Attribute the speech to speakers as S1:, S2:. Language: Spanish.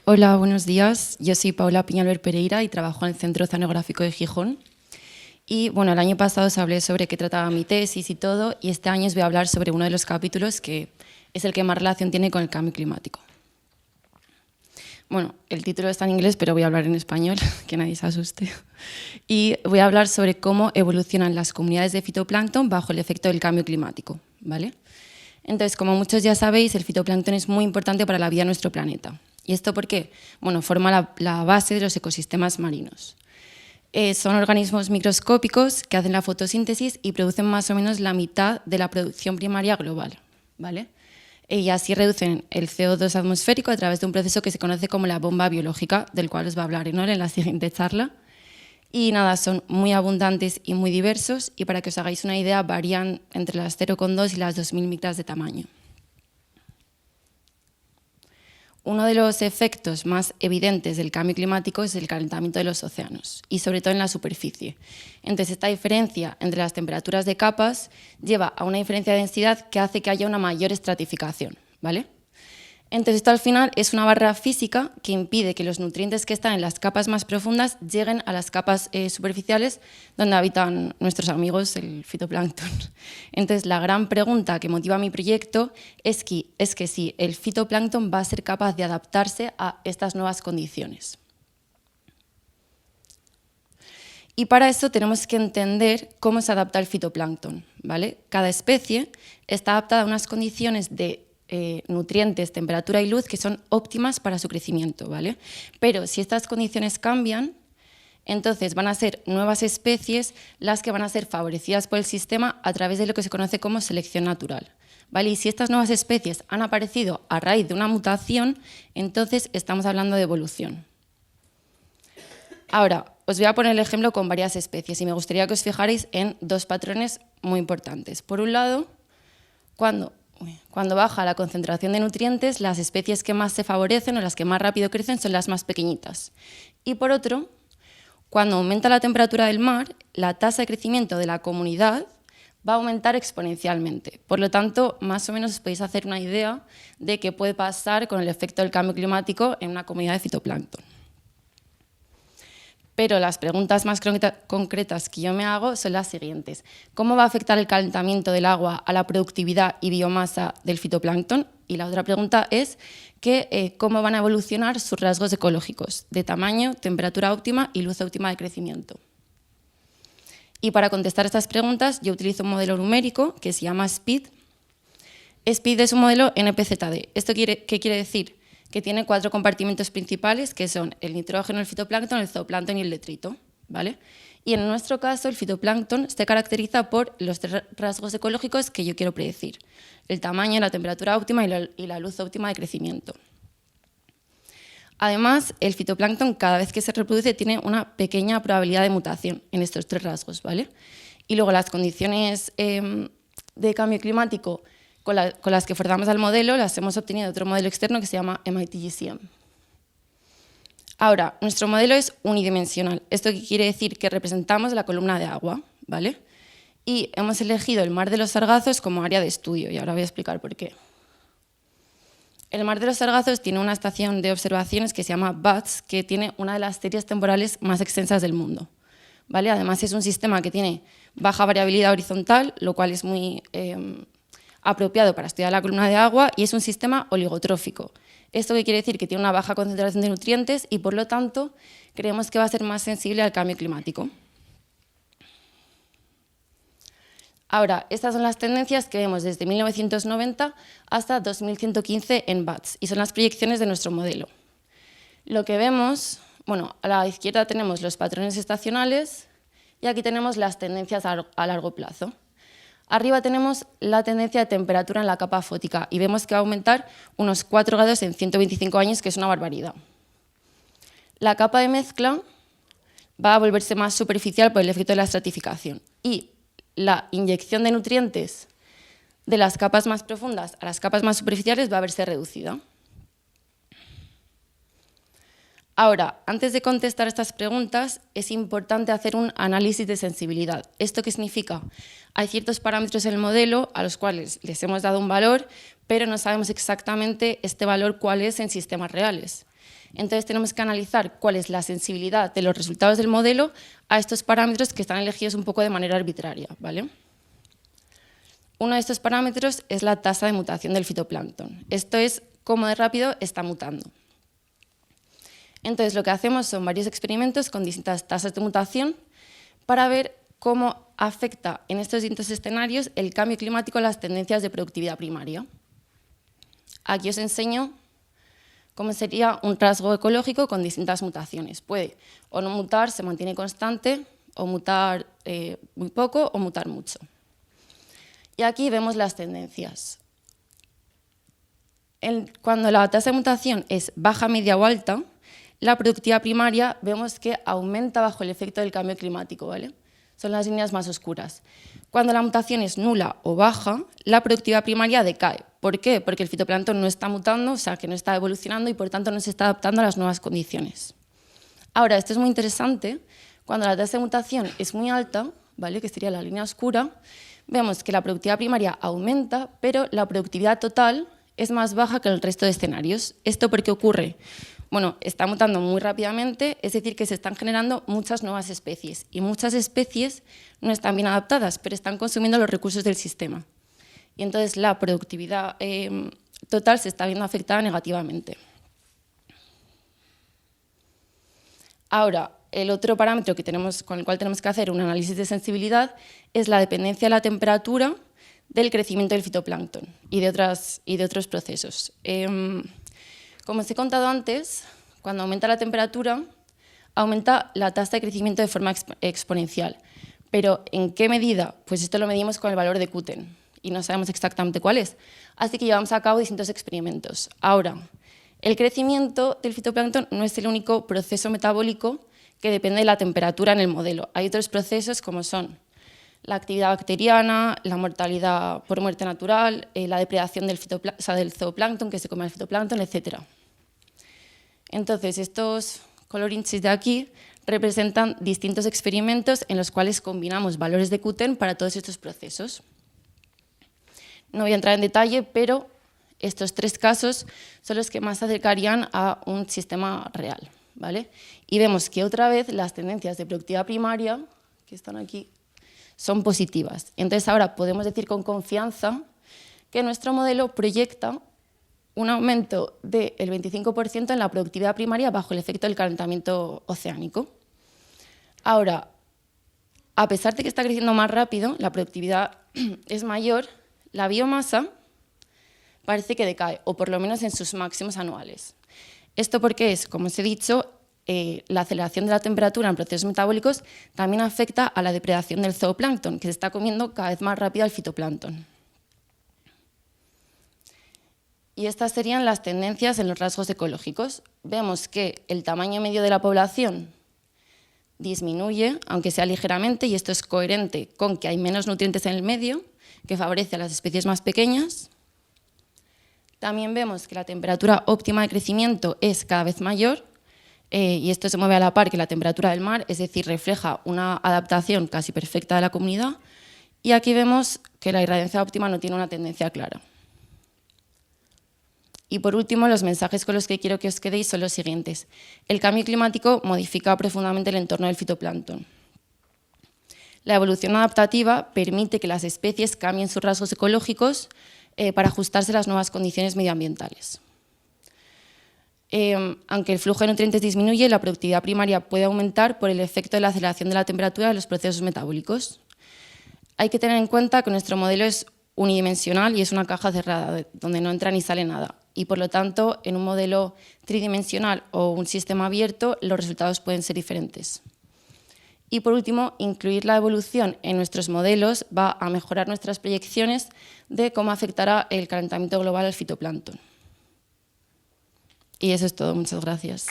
S1: Hola, buenos días. Yo soy Paula Piñalver Pereira y trabajo en el Centro Oceanográfico de Gijón. Y bueno, el año pasado os hablé sobre qué trataba mi tesis y todo, y este año os voy a hablar sobre uno de los capítulos que es el que más relación tiene con el cambio climático. Bueno, el título está en inglés, pero voy a hablar en español, que nadie se asuste. Y voy a hablar sobre cómo evolucionan las comunidades de fitoplancton bajo el efecto del cambio climático, ¿vale? Entonces, como muchos ya sabéis, el fitoplancton es muy importante para la vida de nuestro planeta. ¿Y esto por qué? Bueno, forma la base de los ecosistemas marinos. Son organismos microscópicos que hacen la fotosíntesis y producen más o menos la mitad de la producción primaria global, ¿vale? Y así reducen el CO2 atmosférico a través de un proceso que se conoce como la bomba biológica, del cual os va a hablar Enor en la siguiente charla. Y nada, son muy abundantes y muy diversos, y para que os hagáis una idea, varían entre las 0,2 y las 2.000 micras de tamaño. Uno de los efectos más evidentes del cambio climático es el calentamiento de los océanos, y sobre todo en la superficie. Entonces, esta diferencia entre las temperaturas de capas lleva a una diferencia de densidad que hace que haya una mayor estratificación, ¿vale? Entonces, esto al final es una barrera física que impide que los nutrientes que están en las capas más profundas lleguen a las capas superficiales donde habitan nuestros amigos, el fitoplancton. Entonces, la gran pregunta que motiva mi proyecto es que si el fitoplancton va a ser capaz de adaptarse a estas nuevas condiciones. Y para eso tenemos que entender cómo se adapta el fitoplancton, ¿vale? Cada especie está adaptada a unas condiciones de nutrientes, temperatura y luz que son óptimas para su crecimiento, ¿vale? Pero si estas condiciones cambian, entonces van a ser nuevas especies las que van a ser favorecidas por el sistema a través de lo que se conoce como selección natural, ¿vale? Y si estas nuevas especies han aparecido a raíz de una mutación, entonces estamos hablando de evolución. Ahora, os voy a poner el ejemplo con varias especies y me gustaría que os fijarais en dos patrones muy importantes. Por un lado, cuando baja la concentración de nutrientes, las especies que más se favorecen o las que más rápido crecen son las más pequeñitas. Y por otro, cuando aumenta la temperatura del mar, la tasa de crecimiento de la comunidad va a aumentar exponencialmente. Por lo tanto, más o menos os podéis hacer una idea de qué puede pasar con el efecto del cambio climático en una comunidad de fitoplancton. Pero las preguntas más concretas que yo me hago son las siguientes. ¿Cómo va a afectar el calentamiento del agua a la productividad y biomasa del fitoplancton? Y la otra pregunta es cómo van a evolucionar sus rasgos ecológicos de tamaño, temperatura óptima y luz óptima de crecimiento. Y para contestar estas preguntas yo utilizo un modelo numérico que se llama SPEED. SPEED es un modelo NPZD. ¿Esto qué quiere decir? Que tiene 4 compartimentos principales, que son el nitrógeno, el fitoplancton, el zooplancton y el detrito, ¿vale? Y en nuestro caso, el fitoplancton se caracteriza por los 3 rasgos ecológicos que yo quiero predecir: el tamaño, la temperatura óptima y la luz óptima de crecimiento. Además, el fitoplancton, cada vez que se reproduce, tiene una pequeña probabilidad de mutación en estos 3 rasgos, ¿vale? Y luego las condiciones de cambio climático con las que forzamos al modelo las hemos obtenido de otro modelo externo que se llama MIT-GCM. Ahora, nuestro modelo es unidimensional. ¿Esto qué quiere decir? Que representamos la columna de agua, ¿vale? Y hemos elegido el Mar de los Sargazos como área de estudio, y ahora voy a explicar por qué. El Mar de los Sargazos tiene una estación de observaciones que se llama BATS, que tiene una de las series temporales más extensas del mundo, ¿vale? Además, es un sistema que tiene baja variabilidad horizontal, lo cual es muy apropiado para estudiar la columna de agua, y es un sistema oligotrófico. ¿Esto qué quiere decir? Que tiene una baja concentración de nutrientes y, por lo tanto, creemos que va a ser más sensible al cambio climático. Ahora, estas son las tendencias que vemos desde 1990 hasta 2115 en BATS, y son las proyecciones de nuestro modelo. Lo que vemos, bueno, a la izquierda tenemos los patrones estacionales y aquí tenemos las tendencias a largo plazo. Arriba tenemos la tendencia de temperatura en la capa fótica y vemos que va a aumentar unos 4 grados en 125 años, que es una barbaridad. La capa de mezcla va a volverse más superficial por el efecto de la estratificación y la inyección de nutrientes de las capas más profundas a las capas más superficiales va a verse reducida. Ahora, antes de contestar estas preguntas, es importante hacer un análisis de sensibilidad. ¿Esto qué significa? Hay ciertos parámetros en el modelo a los cuales les hemos dado un valor, pero no sabemos exactamente este valor cuál es en sistemas reales. Entonces tenemos que analizar cuál es la sensibilidad de los resultados del modelo a estos parámetros que están elegidos un poco de manera arbitraria, ¿vale? Uno de estos parámetros es la tasa de mutación del fitoplancton. Esto es cómo de rápido está mutando. Entonces lo que hacemos son varios experimentos con distintas tasas de mutación para ver cómo afecta en estos distintos escenarios el cambio climático a las tendencias de productividad primaria. Aquí os enseño cómo sería un rasgo ecológico con distintas mutaciones. Puede o no mutar, se mantiene constante, o mutar muy poco o mutar mucho. Y aquí vemos las tendencias. Cuando la tasa de mutación es baja, media o alta, la productividad primaria vemos que aumenta bajo el efecto del cambio climático, ¿vale? Son las líneas más oscuras. Cuando la mutación es nula o baja, la productividad primaria decae. ¿Por qué? Porque el fitoplancton no está mutando, o sea, que no está evolucionando y por tanto no se está adaptando a las nuevas condiciones. Ahora, esto es muy interesante. Cuando la tasa de mutación es muy alta, ¿vale? Que sería la línea oscura, vemos que la productividad primaria aumenta, pero la productividad total es más baja que el resto de escenarios. ¿Esto por qué ocurre? Bueno, está mutando muy rápidamente, es decir, que se están generando muchas nuevas especies y muchas especies no están bien adaptadas, pero están consumiendo los recursos del sistema. Y entonces la productividad total se está viendo afectada negativamente. Ahora, el otro parámetro con el cual tenemos que hacer un análisis de sensibilidad es la dependencia de la temperatura del crecimiento del fitoplancton y de otros procesos. Como os he contado antes, cuando aumenta la temperatura, aumenta la tasa de crecimiento de forma exponencial. Pero ¿en qué medida? Pues esto lo medimos con el valor de Kuten y no sabemos exactamente cuál es. Así que llevamos a cabo distintos experimentos. Ahora, el crecimiento del fitoplancton no es el único proceso metabólico que depende de la temperatura en el modelo. Hay otros procesos como son la actividad bacteriana, la mortalidad por muerte natural, la depredación del zooplancton, que se come el fitoplancton, etc. Entonces, estos colorinchis de aquí representan distintos experimentos en los cuales combinamos valores de Kuten para todos estos procesos. No voy a entrar en detalle, pero estos tres casos son los que más se acercarían a un sistema real, ¿vale? Y vemos que otra vez las tendencias de productividad primaria, que están aquí, son positivas. Entonces ahora podemos decir con confianza que nuestro modelo proyecta un aumento del 25% en la productividad primaria bajo el efecto del calentamiento oceánico. Ahora, a pesar de que está creciendo más rápido, la productividad es mayor, la biomasa parece que decae, o por lo menos en sus máximos anuales. Esto porque es, como os he dicho, la aceleración de la temperatura en procesos metabólicos también afecta a la depredación del zooplancton, que se está comiendo cada vez más rápido al fitoplancton. Y estas serían las tendencias en los rasgos ecológicos. Vemos que el tamaño medio de la población disminuye, aunque sea ligeramente, y esto es coherente con que hay menos nutrientes en el medio, que favorece a las especies más pequeñas. También vemos que la temperatura óptima de crecimiento es cada vez mayor, y esto se mueve a la par que la temperatura del mar, es decir, refleja una adaptación casi perfecta de la comunidad. Y aquí vemos que la irradiancia óptima no tiene una tendencia clara. Y por último, los mensajes con los que quiero que os quedéis son los siguientes. El cambio climático modifica profundamente el entorno del fitoplancton. La evolución adaptativa permite que las especies cambien sus rasgos ecológicos para ajustarse a las nuevas condiciones medioambientales. Aunque el flujo de nutrientes disminuye, la productividad primaria puede aumentar por el efecto de la aceleración de la temperatura de los procesos metabólicos. Hay que tener en cuenta que nuestro modelo es unidimensional y es una caja cerrada, donde no entra ni sale nada. Y por lo tanto, en un modelo tridimensional o un sistema abierto, los resultados pueden ser diferentes. Y por último, incluir la evolución en nuestros modelos va a mejorar nuestras proyecciones de cómo afectará el calentamiento global al fitoplancton. Y eso es todo. Muchas gracias.